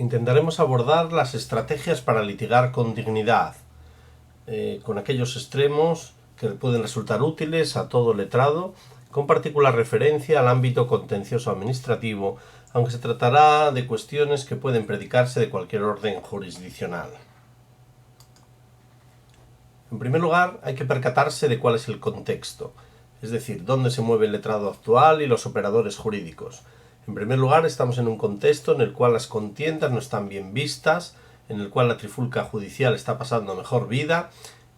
intentaremos abordar las estrategias para litigar con dignidad, con aquellos extremos que pueden resultar útiles a todo letrado, con particular referencia al ámbito contencioso administrativo, aunque se tratará de cuestiones que pueden predicarse de cualquier orden jurisdiccional. En primer lugar, hay que percatarse de cuál es el contexto, es decir, dónde se mueve el letrado actual y los operadores jurídicos. En primer lugar, estamos en un contexto en el cual las contiendas no están bien vistas, en el cual la trifulca judicial está pasando mejor vida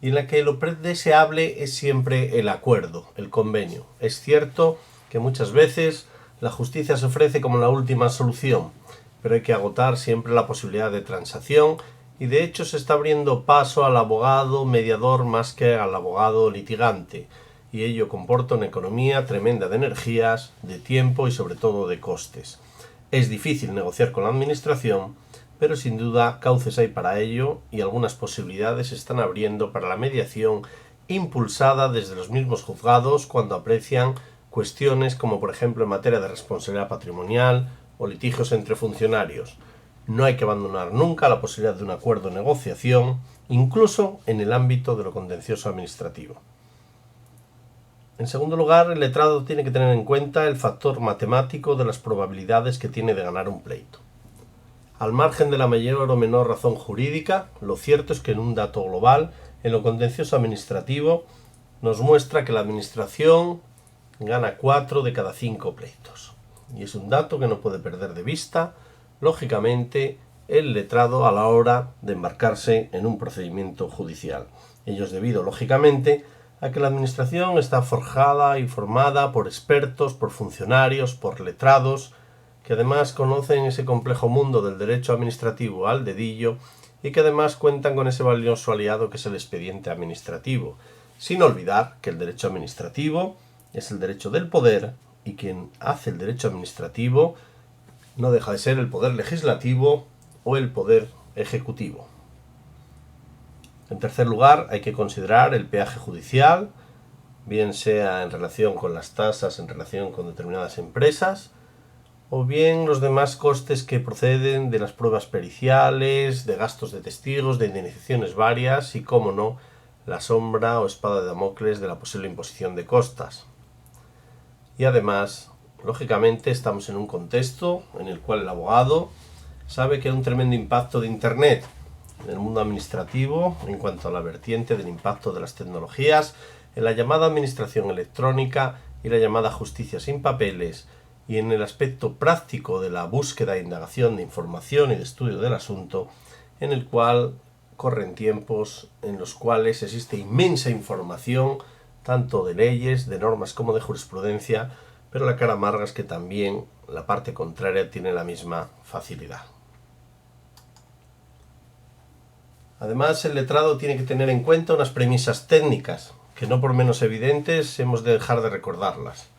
y en la que lo deseable es siempre el acuerdo, el convenio. Es cierto que muchas veces la justicia se ofrece como la última solución, pero hay que agotar siempre la posibilidad de transacción y de hecho se está abriendo paso al abogado mediador más que al abogado litigante, y ello comporta una economía tremenda de energías, de tiempo y sobre todo de costes. Es difícil negociar con la administración, pero sin duda cauces hay para ello y algunas posibilidades se están abriendo para la mediación impulsada desde los mismos juzgados cuando aprecian cuestiones como por ejemplo en materia de responsabilidad patrimonial o litigios entre funcionarios. No hay que abandonar nunca la posibilidad de un acuerdo de negociación, incluso en el ámbito de lo contencioso administrativo. En segundo lugar, el letrado tiene que tener en cuenta el factor matemático de las probabilidades que tiene de ganar un pleito. Al margen de la mayor o menor razón jurídica, lo cierto es que en un dato global, en lo contencioso administrativo, nos muestra que la administración gana 4 de cada 5 pleitos. Y es un dato que no puede perder de vista, lógicamente, el letrado a la hora de embarcarse en un procedimiento judicial. Ello es debido, lógicamente, a que la administración está forjada y formada por expertos, por funcionarios, por letrados, que además conocen ese complejo mundo del derecho administrativo al dedillo y que además cuentan con ese valioso aliado que es el expediente administrativo, sin olvidar que el derecho administrativo es el derecho del poder y quien hace el derecho administrativo no deja de ser el poder legislativo o el poder ejecutivo. En tercer lugar, hay que considerar el peaje judicial, bien sea en relación con las tasas, en relación con determinadas empresas, o bien los demás costes que proceden de las pruebas periciales, de gastos de testigos, de indemnizaciones varias y, cómo no, la sombra o espada de Damocles de la posible imposición de costas. Y además, lógicamente, estamos en un contexto en el cual el abogado sabe que hay un tremendo impacto de Internet en el mundo administrativo en cuanto a la vertiente del impacto de las tecnologías en la llamada administración electrónica y la llamada justicia sin papeles, y en el aspecto práctico de la búsqueda e indagación de información y de estudio del asunto, en el cual corren tiempos en los cuales existe inmensa información, tanto de leyes, de normas como de jurisprudencia, pero la cara amarga es que también la parte contraria tiene la misma facilidad. Además, el letrado tiene que tener en cuenta unas premisas técnicas, que no por menos evidentes hemos de dejar de recordarlas.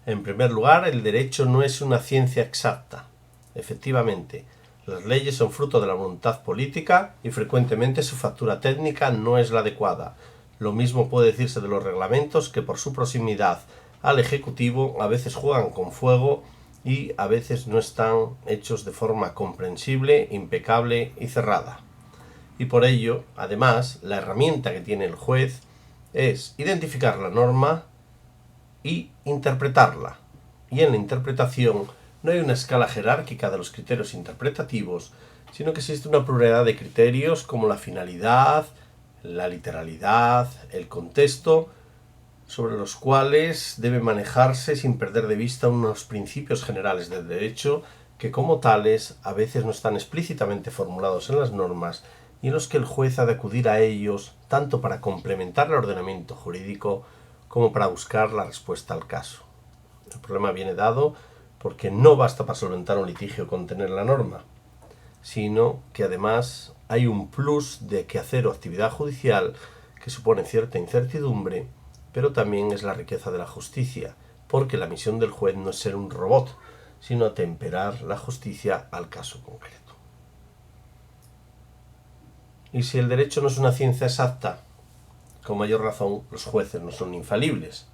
En primer lugar, el derecho no es una ciencia exacta. Efectivamente, las leyes son fruto de la voluntad política y frecuentemente su factura técnica no es la adecuada. Lo mismo puede decirse de los reglamentos, que por su proximidad al Ejecutivo a veces juegan con fuego y a veces no están hechos de forma comprensible, impecable y cerrada. Y por ello, además, la herramienta que tiene el juez es identificar la norma y interpretarla. Y en la interpretación no hay una escala jerárquica de los criterios interpretativos, sino que existe una pluralidad de criterios como la finalidad, la literalidad, el contexto, sobre los cuales debe manejarse sin perder de vista unos principios generales del derecho que como tales a veces no están explícitamente formulados en las normas y en los que el juez ha de acudir a ellos tanto para complementar el ordenamiento jurídico como para buscar la respuesta al caso. El problema viene dado porque no basta para solventar un litigio con tener la norma, sino que además hay un plus de quehacer o actividad judicial que supone cierta incertidumbre, pero también es la riqueza de la justicia, porque la misión del juez no es ser un robot, sino atemperar la justicia al caso concreto. Y si el derecho no es una ciencia exacta, con mayor razón los jueces no son infalibles.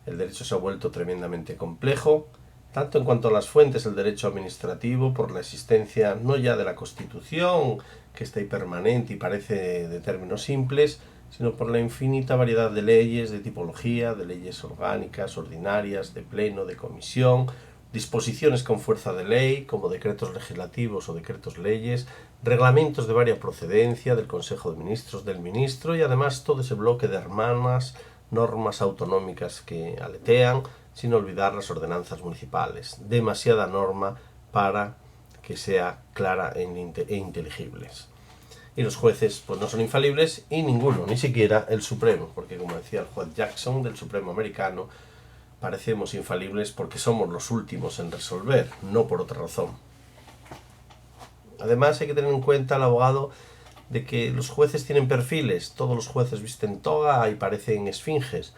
El derecho se ha vuelto tremendamente complejo, tanto en cuanto a las fuentes del derecho administrativo, por la existencia no ya de la Constitución, que está ahí permanente y parece de términos simples, sino por la infinita variedad de leyes, de tipología, de leyes orgánicas, ordinarias, de pleno, de comisión, disposiciones con fuerza de ley, como decretos legislativos o decretos leyes, reglamentos de varia procedencia del Consejo de Ministros, del Ministro, y además todo ese bloque de hermanas normas autonómicas que aletean, sin olvidar las ordenanzas municipales. Demasiada norma para que sea clara e inteligibles. Y los jueces pues no son infalibles, y ninguno, ni siquiera el Supremo, porque como decía el juez Jackson del Supremo americano, parecemos infalibles porque somos los últimos en resolver, no por otra razón. Además hay que tener en cuenta al abogado de que los jueces tienen perfiles, todos los jueces visten toga y parecen esfinges,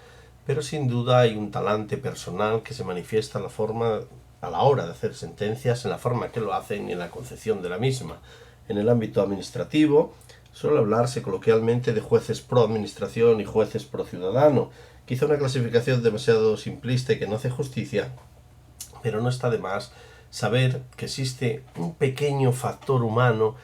pero sin duda hay un talante personal que se manifiesta a la hora de hacer sentencias, en la forma que lo hacen y en la concepción de la misma. En el ámbito administrativo suele hablarse coloquialmente de jueces pro administración y jueces pro ciudadano, quizá una clasificación demasiado simplista y que no hace justicia, pero no está de más saber que existe un pequeño factor humano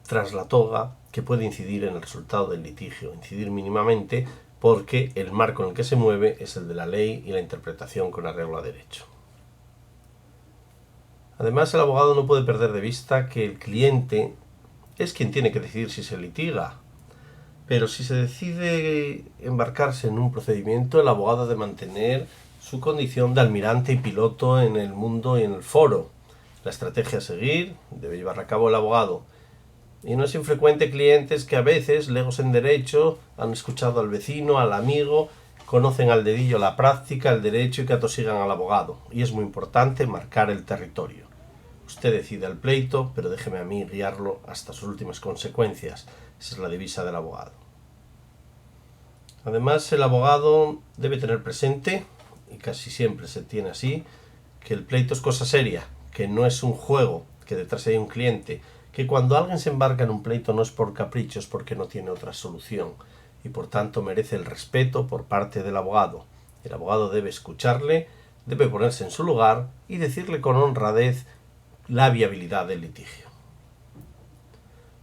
tras la toga que puede incidir en el resultado del litigio, incidir mínimamente, porque el marco en el que se mueve es el de la ley y la interpretación con arreglo a derecho. Además, el abogado no puede perder de vista que el cliente es quien tiene que decidir si se litiga, pero si se decide embarcarse en un procedimiento, el abogado ha de mantener su condición de almirante y piloto en el mundo y en el foro. La estrategia a seguir debe llevar a cabo el abogado. Y no es infrecuente clientes que a veces, legos en derecho, han escuchado al vecino, al amigo, conocen al dedillo la práctica, el derecho y que atosigan al abogado. Y es muy importante marcar el territorio. Usted decide el pleito, pero déjeme a mí guiarlo hasta sus últimas consecuencias. Esa es la divisa del abogado. Además, el abogado debe tener presente, y casi siempre se tiene así, que el pleito es cosa seria, que no es un juego, que detrás hay un cliente, que cuando alguien se embarca en un pleito no es por capricho, es porque no tiene otra solución, y por tanto merece el respeto por parte del abogado. El abogado debe escucharle, debe ponerse en su lugar y decirle con honradez la viabilidad del litigio.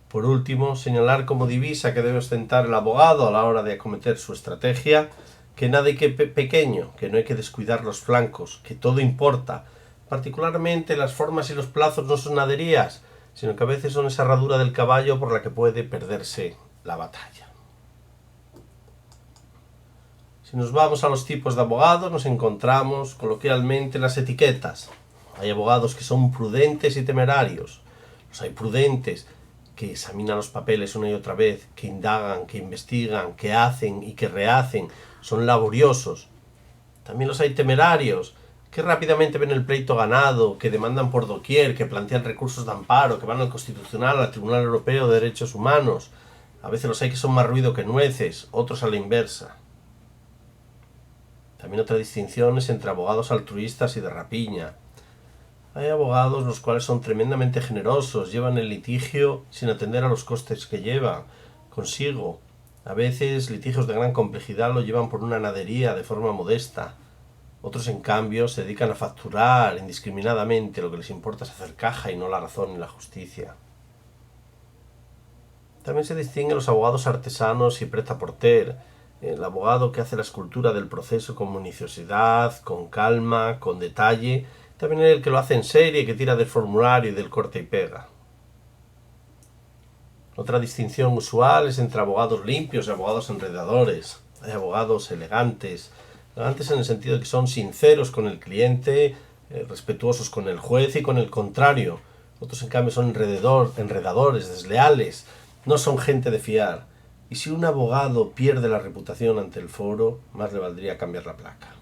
Por último, señalar como divisa que debe ostentar el abogado a la hora de acometer su estrategia, que nada hay que pequeño, que no hay que descuidar los flancos, que todo importa. Particularmente las formas y los plazos no son naderías, sino que a veces son esa herradura del caballo por la que puede perderse la batalla. Si nos vamos a los tipos de abogados, nos encontramos coloquialmente las etiquetas. Hay abogados que son prudentes y temerarios. Los hay prudentes, que examinan los papeles una y otra vez, que indagan, que investigan, que hacen y que rehacen, son laboriosos. También los hay temerarios, que rápidamente ven el pleito ganado, que demandan por doquier, que plantean recursos de amparo, que van al Constitucional, al Tribunal Europeo de Derechos Humanos. A veces los hay que son más ruido que nueces, otros a la inversa. También otra distinción es entre abogados altruistas y de rapiña. Hay abogados los cuales son tremendamente generosos, llevan el litigio sin atender a los costes que lleva consigo. A veces litigios de gran complejidad lo llevan por una nadería de forma modesta. Otros, en cambio, se dedican a facturar indiscriminadamente, lo que les importa es hacer caja y no la razón ni la justicia. También se distinguen los abogados artesanos y prêt-à-porter, el abogado que hace la escultura del proceso con minuciosidad, con calma, con detalle. También el que lo hace en serie, que tira del formulario y del corte y pega. Otra distinción usual es entre abogados limpios y abogados enredadores. Hay abogados elegantes en el sentido de que son sinceros con el cliente, respetuosos con el juez y con el contrario. Otros, en cambio, son enredadores, desleales, no son gente de fiar. Y si un abogado pierde la reputación ante el foro, más le valdría cambiar la placa.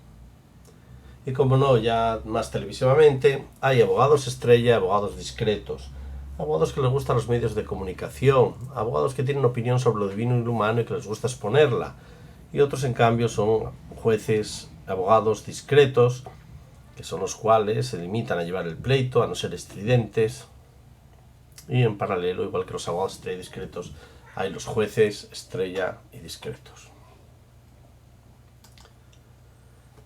Y como no, ya más televisivamente, hay abogados estrella, abogados discretos, abogados que les gustan los medios de comunicación, abogados que tienen opinión sobre lo divino y lo humano y que les gusta exponerla, y otros, en cambio, son jueces, abogados discretos, que son los cuales se limitan a llevar el pleito, a no ser estridentes, y en paralelo, igual que los abogados estrella y discretos, hay los jueces estrella y discretos.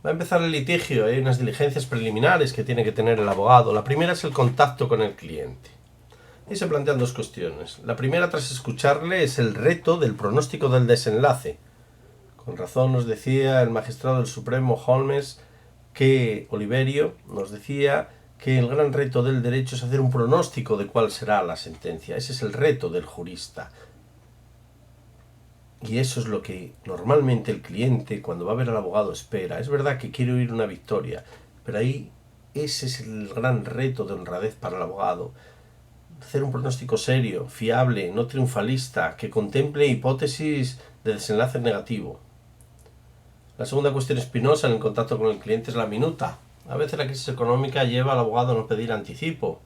Va a empezar el litigio, hay unas diligencias preliminares que tiene que tener el abogado. La primera es el contacto con el cliente. Y se plantean dos cuestiones. La primera, tras escucharle, es el reto del pronóstico del desenlace. Con razón nos decía el magistrado del Supremo Holmes que Oliverio nos decía que el gran reto del derecho es hacer un pronóstico de cuál será la sentencia. Ese es el reto del jurista. Y eso es lo que normalmente el cliente, cuando va a ver al abogado, espera. Es verdad que quiere oír una victoria, pero ahí ese es el gran reto de honradez para el abogado. Hacer un pronóstico serio, fiable, no triunfalista, que contemple hipótesis de desenlace negativo. La segunda cuestión espinosa en el contacto con el cliente es la minuta. A veces la crisis económica lleva al abogado a no pedir anticipo.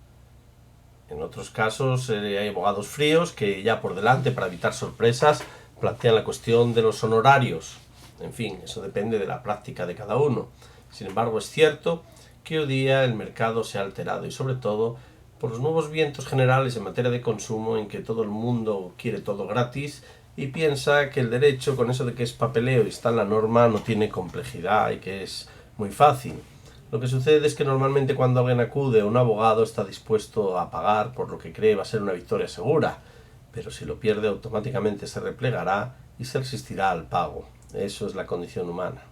En otros casos hay abogados fríos que ya por delante, para evitar sorpresas, plantean la cuestión de los honorarios. En fin, eso depende de la práctica de cada uno. Sin embargo, es cierto que hoy día el mercado se ha alterado y sobre todo por los nuevos vientos generales en materia de consumo, en que todo el mundo quiere todo gratis y piensa que el derecho, con eso de que es papeleo y está en la norma, no tiene complejidad y que es muy fácil. Lo que sucede es que normalmente cuando alguien acude a un abogado está dispuesto a pagar por lo que cree va a ser una victoria segura, pero si lo pierde automáticamente se replegará y se resistirá al pago. Eso es la condición humana.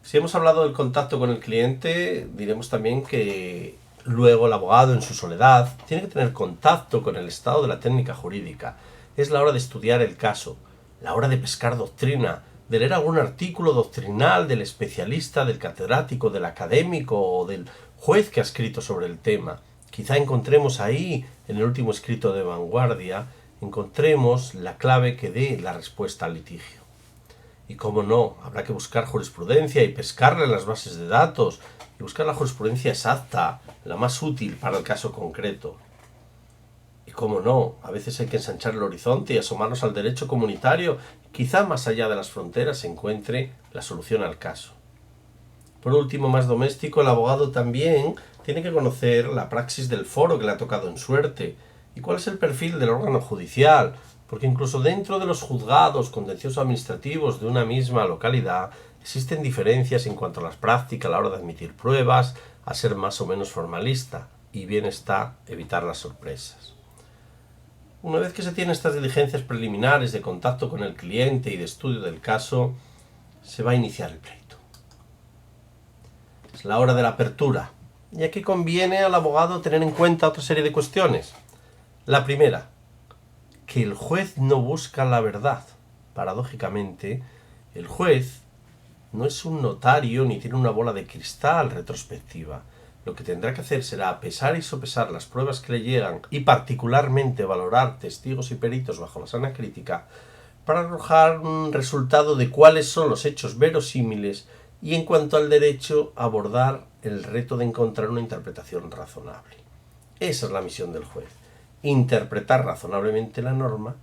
Si hemos hablado del contacto con el cliente, diremos también que luego el abogado en su soledad tiene que tener contacto con el estado de la técnica jurídica. Es la hora de estudiar el caso, la hora de pescar doctrina, de leer algún artículo doctrinal del especialista, del catedrático, del académico o del juez que ha escrito sobre el tema. Quizá encontremos ahí, en el último escrito de vanguardia, encontremos la clave que dé la respuesta al litigio. Y cómo no, habrá que buscar jurisprudencia y pescarla en las bases de datos y buscar la jurisprudencia exacta, la más útil para el caso concreto. Y cómo no, a veces hay que ensanchar el horizonte y asomarnos al derecho comunitario. Quizá más allá de las fronteras se encuentre la solución al caso. Por último, más doméstico, el abogado también tiene que conocer la praxis del foro que le ha tocado en suerte y cuál es el perfil del órgano judicial, porque incluso dentro de los juzgados contenciosos administrativos de una misma localidad existen diferencias en cuanto a las prácticas a la hora de admitir pruebas, a ser más o menos formalista, y bien está evitar las sorpresas. Una vez que se tienen estas diligencias preliminares de contacto con el cliente y de estudio del caso, se va a iniciar el pleito. Es la hora de la apertura, y aquí conviene al abogado tener en cuenta otra serie de cuestiones. La primera, que el juez no busca la verdad. Paradójicamente, el juez no es un notario ni tiene una bola de cristal retrospectiva. Lo que tendrá que hacer será pesar y sopesar las pruebas que le llegan y particularmente valorar testigos y peritos bajo la sana crítica para arrojar un resultado de cuáles son los hechos verosímiles y, en cuanto al derecho, abordar el reto de encontrar una interpretación razonable. Esa es la misión del juez: interpretar razonablemente la norma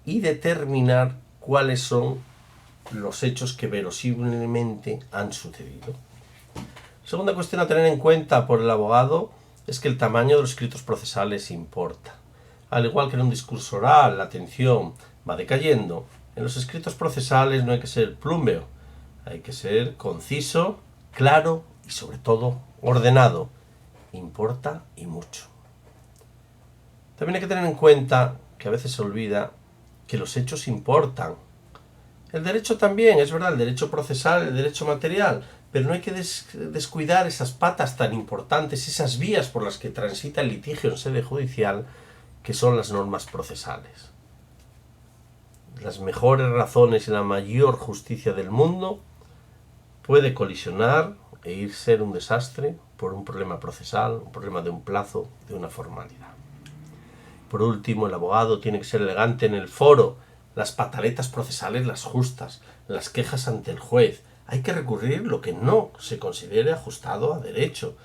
y determinar cuáles son los hechos que verosímilmente han sucedido. Segunda cuestión a tener en cuenta por el abogado es que el tamaño de los escritos procesales importa. Al igual que en un discurso oral la atención va decayendo, en los escritos procesales no hay que ser plúmbeo, hay que ser conciso, claro y sobre todo ordenado. Importa y mucho. También hay que tener en cuenta, que a veces se olvida, que los hechos importan. El derecho también, es verdad, el derecho procesal, el derecho material, pero no hay que descuidar esas patas tan importantes, esas vías por las que transita el litigio en sede judicial, que son las normas procesales. Las mejores razones y la mayor justicia del mundo puede colisionar e ir ser un desastre por un problema procesal, un problema de un plazo, de una formalidad. Por último, el abogado tiene que ser elegante en el foro. Las pataletas procesales, las justas, las quejas ante el juez. Hay que recurrir lo que no se considere ajustado a derecho.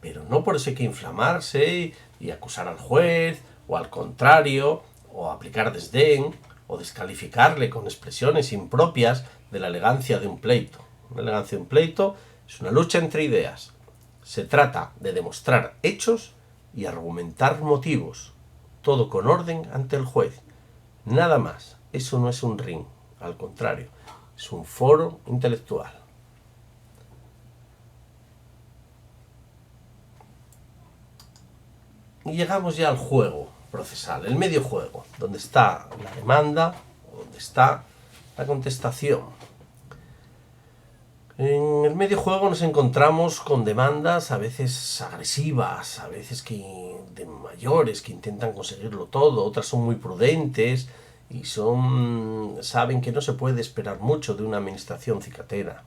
Pero no por eso hay que inflamarse y acusar al juez, o al contrario, o aplicar desdén, o descalificarle con expresiones impropias de la elegancia de un pleito. Una elegancia de un pleito es una lucha entre ideas. Se trata de demostrar hechos y argumentar motivos. Todo con orden ante el juez. Nada más. Eso no es un ring, al contrario, es un foro intelectual. Y llegamos ya al juego procesal, el medio juego, donde está la demanda, donde está la contestación. En el medio juego nos encontramos con demandas a veces agresivas, a veces de mayores que intentan conseguirlo todo, otras son muy prudentes y saben que no se puede esperar mucho de una administración cicatera.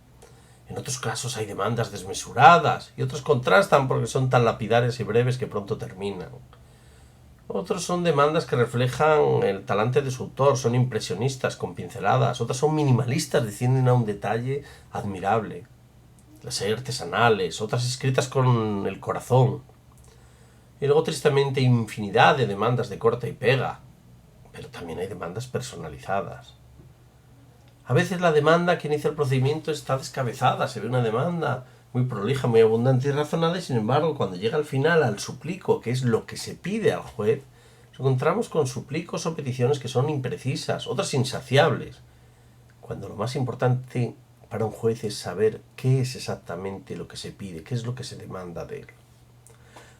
En otros casos hay demandas desmesuradas y otros contrastan porque son tan lapidarias y breves que pronto terminan. Otros son demandas que reflejan el talante de su autor, son impresionistas con pinceladas. Otras son minimalistas, descienden a un detalle admirable. Las hay artesanales, otras escritas con el corazón. Y luego tristemente infinidad de demandas de corta y pega. Pero también hay demandas personalizadas. A veces la demanda que inicia el procedimiento está descabezada, se ve una demanda muy prolija, muy abundante y razonable, sin embargo, cuando llega al final al suplico, que es lo que se pide al juez, nos encontramos con suplicos o peticiones que son imprecisas, otras insaciables, cuando lo más importante para un juez es saber qué es exactamente lo que se pide, qué es lo que se demanda de él.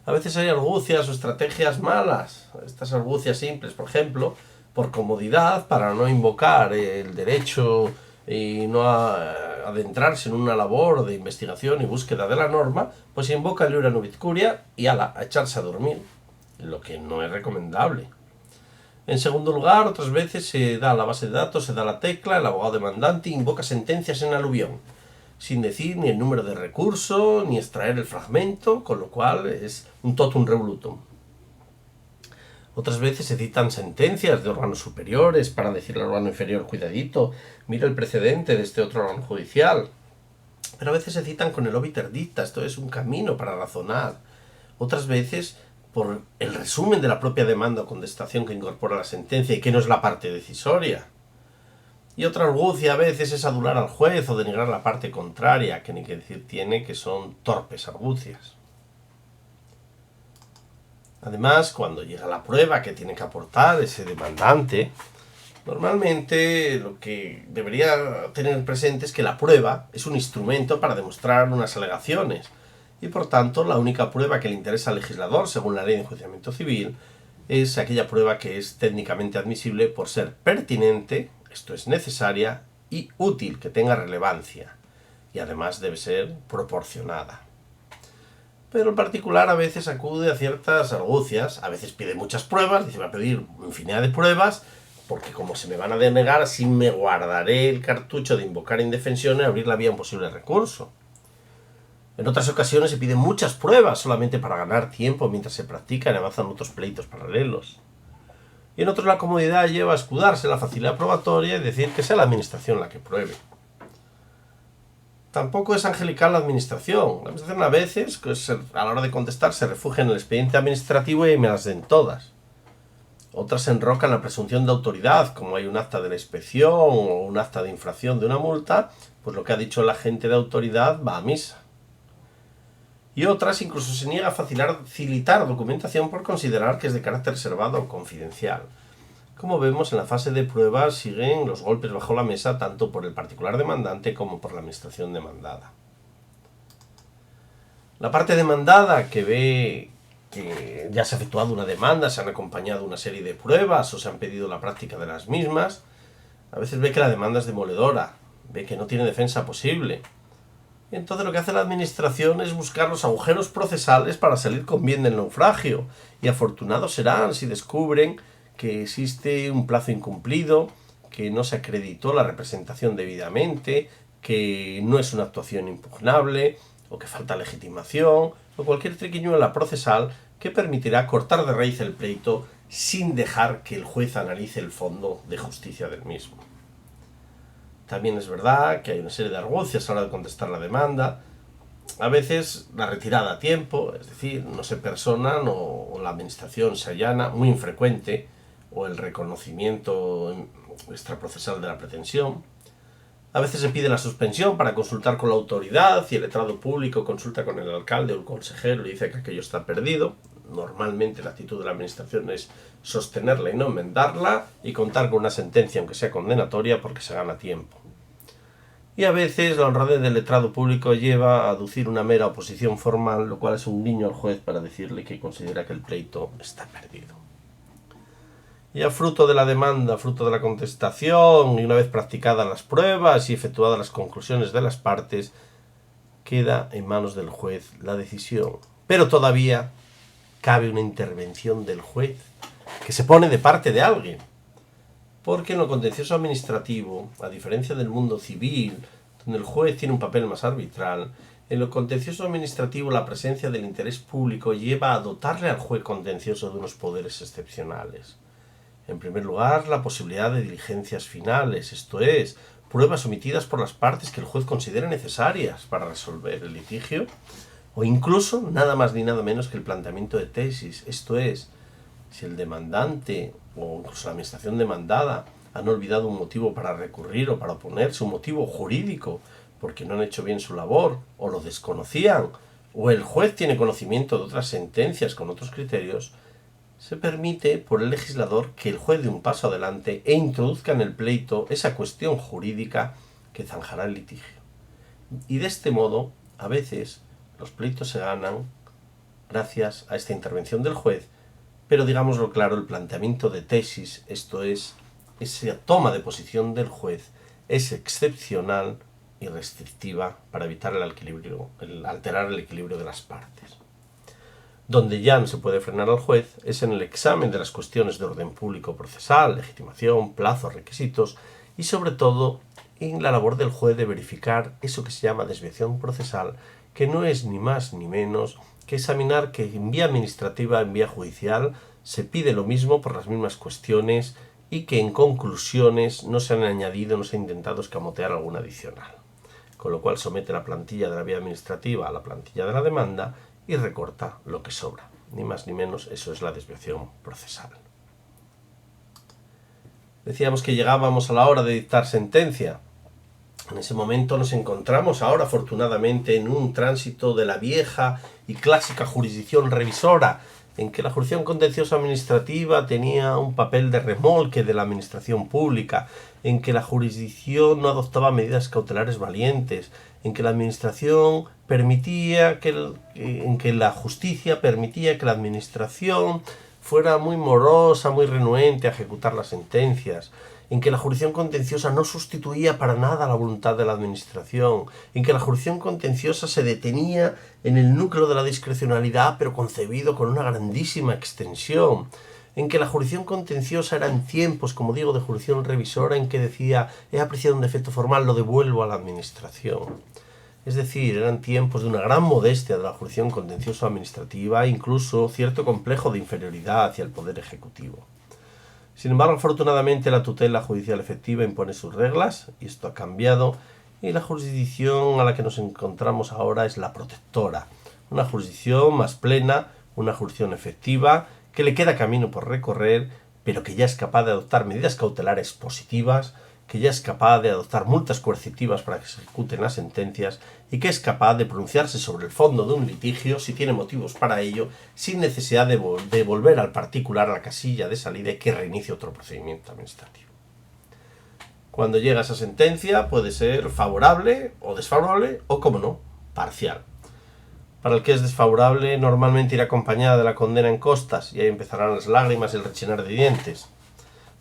A veces hay argucias o estrategias malas, estas argucias simples, por ejemplo, por comodidad, para no invocar el derecho y no adentrarse en una labor de investigación y búsqueda de la norma, pues se invoca el iura nubit curia y a echarse a dormir, lo que no es recomendable. En segundo lugar, otras veces se da la base de datos, se da la tecla, el abogado demandante invoca sentencias en aluvión, sin decir ni el número de recurso, ni extraer el fragmento, con lo cual es un totum revolutum. Otras veces se citan sentencias de órganos superiores para decirle al órgano inferior, cuidadito, mira el precedente de este otro órgano judicial. Pero a veces se citan con el obiter dicta, esto es un camino para razonar. Otras veces por el resumen de la propia demanda o contestación que incorpora la sentencia y que no es la parte decisoria. Y otra argucia a veces es adular al juez o denigrar la parte contraria, que ni que decir tiene que son torpes argucias. Además, cuando llega la prueba que tiene que aportar ese demandante, normalmente lo que debería tener presente es que la prueba es un instrumento para demostrar unas alegaciones y por tanto la única prueba que le interesa al legislador según la ley de enjuiciamiento civil es aquella prueba que es técnicamente admisible por ser pertinente, esto es necesaria, y útil, que tenga relevancia y además debe ser proporcionada. Pero en particular a veces acude a ciertas argucias, a veces pide muchas pruebas, dice va a pedir infinidad de pruebas, porque como se me van a denegar, así me guardaré el cartucho de invocar indefensión y abrir la vía a un posible recurso. En otras ocasiones se piden muchas pruebas solamente para ganar tiempo mientras se practican y avanzan otros pleitos paralelos. Y en otros la comodidad lleva a escudarse la facilidad probatoria y decir que sea la administración la que pruebe. Tampoco es angelical la administración. La administración a veces, a la hora de contestar, se refugia en el expediente administrativo y me las den todas. Otras se enrocan en la presunción de autoridad, como hay un acta de la inspección o un acta de infracción de una multa, pues lo que ha dicho el agente de autoridad va a misa. Y otras incluso se niega a facilitar documentación por considerar que es de carácter reservado o confidencial. Como vemos, en la fase de prueba siguen los golpes bajo la mesa tanto por el particular demandante como por la administración demandada. La parte demandada, que ve que ya se ha efectuado una demanda, se han acompañado una serie de pruebas o se han pedido la práctica de las mismas, a veces ve que la demanda es demoledora, ve que no tiene defensa posible. Entonces lo que hace la administración es buscar los agujeros procesales para salir con bien del naufragio, y afortunados serán si descubren que existe un plazo incumplido, que no se acreditó la representación debidamente, que no es una actuación impugnable, o que falta legitimación, o cualquier triquiñuela procesal que permitirá cortar de raíz el pleito sin dejar que el juez analice el fondo de justicia del mismo. También es verdad que hay una serie de argucias a la hora de contestar la demanda. A veces la retirada a tiempo, es decir, no se personan o la administración se allana, muy infrecuente, o el reconocimiento extraprocesal de la pretensión. A veces se pide la suspensión para consultar con la autoridad y el letrado público consulta con el alcalde o el consejero y dice que aquello está perdido. Normalmente la actitud de la administración es sostenerla y no enmendarla y contar con una sentencia, aunque sea condenatoria, porque se gana tiempo. y a veces la honradez del letrado público lleva a aducir una mera oposición formal, lo cual es un guiño al juez para decirle que considera que el pleito está perdido. Ya fruto de la demanda, fruto de la contestación, y una vez practicadas las pruebas y efectuadas las conclusiones de las partes, queda en manos del juez la decisión. Pero todavía cabe una intervención del juez, que se pone de parte de alguien. Porque en lo contencioso administrativo, a diferencia del mundo civil, donde el juez tiene un papel más arbitral, en lo contencioso administrativo la presencia del interés público lleva a dotarle al juez contencioso de unos poderes excepcionales. En primer lugar, la posibilidad de diligencias finales, esto es, pruebas omitidas por las partes que el juez considere necesarias para resolver el litigio, o incluso nada más ni nada menos que el planteamiento de tesis, esto es, si el demandante o incluso la administración demandada han olvidado un motivo para recurrir o para oponerse, un motivo jurídico, porque no han hecho bien su labor, o lo desconocían, o el juez tiene conocimiento de otras sentencias con otros criterios, se permite por el legislador que el juez dé un paso adelante e introduzca en el pleito esa cuestión jurídica que zanjará el litigio. Y de este modo, a veces, los pleitos se ganan gracias a esta intervención del juez, pero digámoslo claro, el planteamiento de tesis, esto es, esa toma de posición del juez, es excepcional y restrictiva para evitar alterar el equilibrio de las partes. Donde ya no se puede frenar al juez es en el examen de las cuestiones de orden público procesal, legitimación, plazos, requisitos y sobre todo en la labor del juez de verificar eso que se llama desviación procesal, que no es ni más ni menos que examinar que en vía administrativa, en vía judicial, se pide lo mismo por las mismas cuestiones y que en conclusiones no se han añadido, no se ha intentado escamotear alguna adicional. Con lo cual somete la plantilla de la vía administrativa a la plantilla de la demanda y recorta lo que sobra. Ni más ni menos, eso es la desviación procesal. Decíamos que llegábamos a la hora de dictar sentencia. En ese momento nos encontramos ahora, afortunadamente, en un tránsito de la vieja y clásica jurisdicción revisora, en que la jurisdicción contenciosa administrativa tenía un papel de remolque de la administración pública, en que la jurisdicción no adoptaba medidas cautelares valientes, en que la administración permitía en que la justicia permitía que la administración fuera muy morosa, muy renuente a ejecutar las sentencias, en que la jurisdicción contenciosa no sustituía para nada la voluntad de la administración, en que la jurisdicción contenciosa se detenía en el núcleo de la discrecionalidad, pero concebido con una grandísima extensión, en que la jurisdicción contenciosa era en tiempos, como digo, de jurisdicción revisora, en que decía, he apreciado un defecto formal, lo devuelvo a la administración. Es decir, eran tiempos de una gran modestia de la jurisdicción contenciosa administrativa, incluso cierto complejo de inferioridad hacia el poder ejecutivo. Sin embargo, afortunadamente la tutela judicial efectiva impone sus reglas, y esto ha cambiado, y la jurisdicción a la que nos encontramos ahora es la protectora, una jurisdicción más plena, una jurisdicción efectiva, que le queda camino por recorrer, pero que ya es capaz de adoptar medidas cautelares positivas, que ya es capaz de adoptar multas coercitivas para que se ejecuten las sentencias y que es capaz de pronunciarse sobre el fondo de un litigio si tiene motivos para ello, sin necesidad de volver al particular a la casilla de salida y que reinicie otro procedimiento administrativo. Cuando llega esa sentencia puede ser favorable o desfavorable o, como no, parcial. Para el que es desfavorable normalmente irá acompañada de la condena en costas y ahí empezarán las lágrimas y el rechinar de dientes.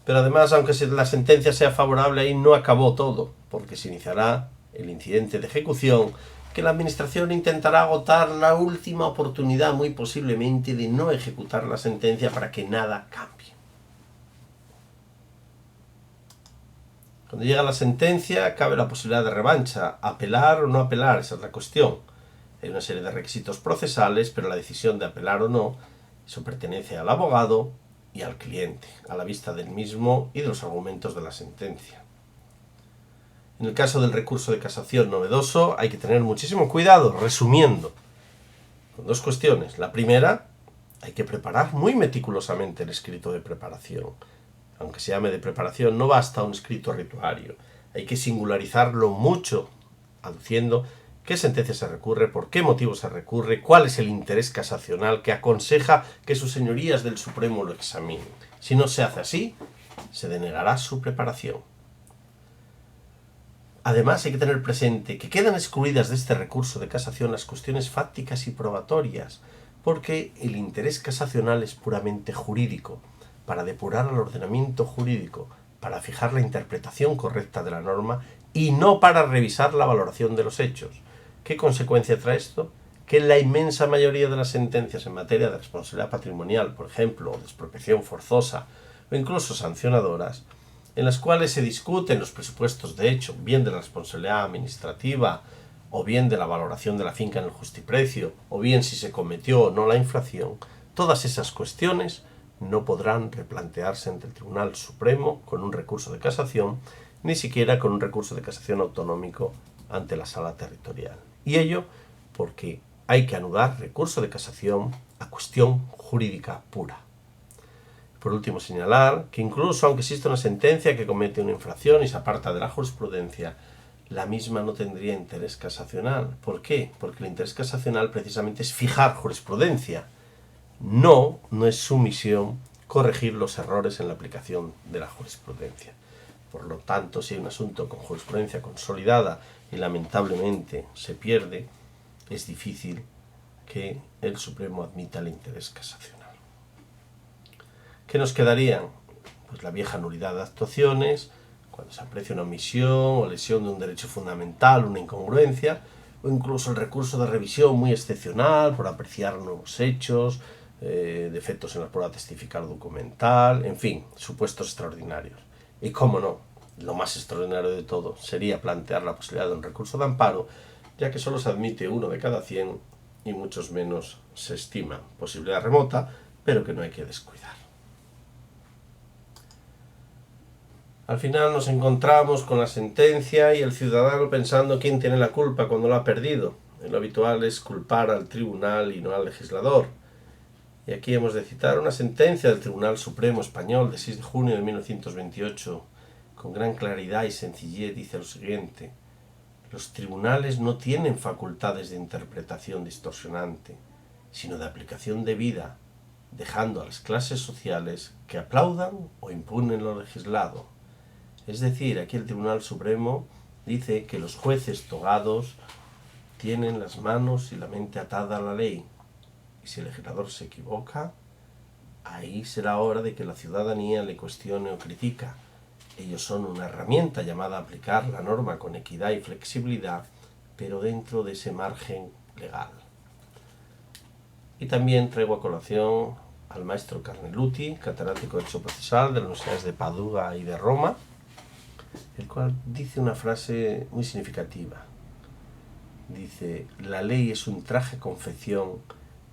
Pero además, aunque la sentencia sea favorable, ahí no acabó todo, porque se iniciará el incidente de ejecución, que la administración intentará agotar la última oportunidad, muy posiblemente, de no ejecutar la sentencia para que nada cambie. Cuando llega la sentencia, cabe la posibilidad de revancha, apelar o no apelar, esa es la cuestión. Hay una serie de requisitos procesales, pero la decisión de apelar o no, eso pertenece al abogado y al cliente, a la vista del mismo y de los argumentos de la sentencia. En el caso del recurso de casación novedoso hay que tener muchísimo cuidado, resumiendo, con dos cuestiones. La primera, hay que preparar muy meticulosamente el escrito de preparación. Aunque se llame de preparación, no basta un escrito rituario. Hay que singularizarlo mucho, aduciendo qué sentencia se recurre, por qué motivo se recurre, cuál es el interés casacional que aconseja que sus señorías del Supremo lo examinen. Si no se hace así, se denegará su preparación. Además, hay que tener presente que quedan excluidas de este recurso de casación las cuestiones fácticas y probatorias, porque el interés casacional es puramente jurídico, para depurar al ordenamiento jurídico, para fijar la interpretación correcta de la norma y no para revisar la valoración de los hechos. ¿Qué consecuencia trae esto? Que la inmensa mayoría de las sentencias en materia de responsabilidad patrimonial, por ejemplo, o de expropiación forzosa o incluso sancionadoras, en las cuales se discuten los presupuestos de hecho, bien de la responsabilidad administrativa, o bien de la valoración de la finca en el justiprecio, o bien si se cometió o no la infracción, todas esas cuestiones no podrán replantearse ante el Tribunal Supremo con un recurso de casación, ni siquiera con un recurso de casación autonómico ante la Sala Territorial. Y ello porque hay que anudar recurso de casación a cuestión jurídica pura. Por último, señalar que incluso aunque exista una sentencia que comete una infracción y se aparta de la jurisprudencia, la misma no tendría interés casacional. ¿Por qué? Porque el interés casacional precisamente es fijar jurisprudencia. No es su misión corregir los errores en la aplicación de la jurisprudencia. Por lo tanto, si hay un asunto con jurisprudencia consolidada y lamentablemente se pierde, es difícil que el Supremo admita el interés casacional. ¿Qué nos quedarían? Pues la vieja nulidad de actuaciones, cuando se aprecia una omisión o lesión de un derecho fundamental, una incongruencia, o incluso el recurso de revisión muy excepcional por apreciar nuevos hechos, defectos en la prueba testifical documental, en fin, supuestos extraordinarios. Y cómo no, lo más extraordinario de todo sería plantear la posibilidad de un recurso de amparo, ya que solo se admite 1 de cada 100 y muchos menos se estima. Posibilidad remota, pero que no hay que descuidar. Al final nos encontramos con la sentencia y el ciudadano pensando quién tiene la culpa cuando lo ha perdido. Lo habitual es culpar al tribunal y no al legislador. Y aquí hemos de citar una sentencia del Tribunal Supremo Español de 6 de junio de 1928. Con gran claridad y sencillez dice lo siguiente: los tribunales no tienen facultades de interpretación distorsionante, sino de aplicación debida, dejando a las clases sociales que aplaudan o impugnen lo legislado. Es decir, aquí el Tribunal Supremo dice que los jueces togados tienen las manos y la mente atada a la ley. Y si el legislador se equivoca, ahí será hora de que la ciudadanía le cuestione o critica. Ellos son una herramienta llamada a aplicar la norma con equidad y flexibilidad, pero dentro de ese margen legal. Y también traigo a colación al maestro Carneluti, catedrático de Derecho Procesal de las universidades de Padua y de Roma, el cual dice una frase muy significativa. Dice: la ley es un traje confección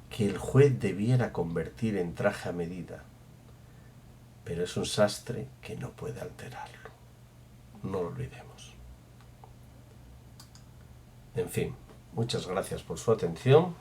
que el juez debiera convertir en traje a medida, pero es un sastre que no puede alterarlo. No lo olvidemos. En fin, muchas gracias por su atención.